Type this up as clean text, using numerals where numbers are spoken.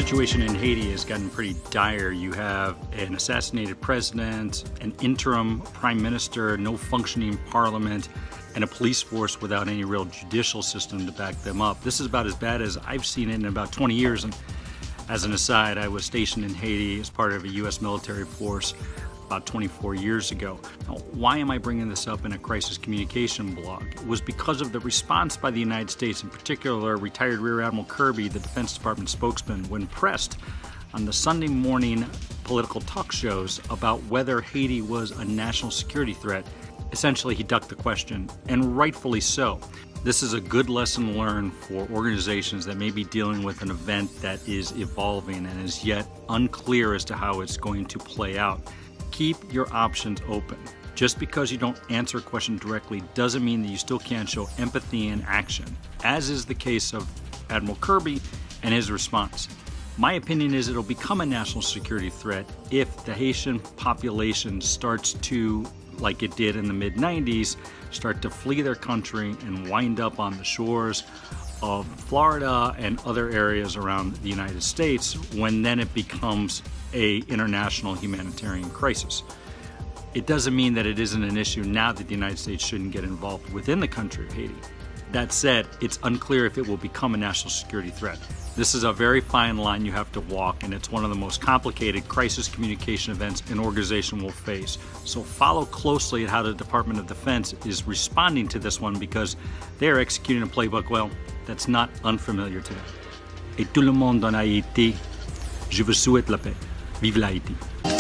situation in Haiti has gotten pretty dire. You have an assassinated president, an interim prime minister, no functioning parliament, and a police force without any real judicial system to back them up. This is about as bad as I've seen it in about 20 years. And as an aside, I was stationed in Haiti as part of a U.S. military force about 24 years ago. Now, why am I bringing this up in a crisis communication blog? It was because of the response by the United States, in particular retired Rear Admiral Kirby, the Defense Department spokesman, when pressed on the Sunday morning political talk shows about whether Haiti was a national security threat. Essentially, he ducked the question, and rightfully so. This is a good lesson learned for organizations that may be dealing with an event that is evolving and is yet unclear as to how it's going to play out. Keep your options open. Just because you don't answer a question directly doesn't mean that you still can't show empathy and action, as is the case of Admiral Kirby and his response. My opinion is it'll become a national security threat if the Haitian population starts to, like it did in the mid-90s, start to flee their country and wind up on the shores of Florida and other areas around the United States, when then it becomes an international humanitarian crisis. It doesn't mean that it isn't an issue now that the United States shouldn't get involved within the country of Haiti. That said, it's unclear if it will become a national security threat. This is a very fine line you have to walk, and it's one of the most complicated crisis communication events an organization will face. So follow closely at how the Department of Defense is responding to this one, because they are executing a playbook, well, that's not unfamiliar to them. Et tout le monde en Haïti, je vous souhaite la paix. Vive l'Haïti.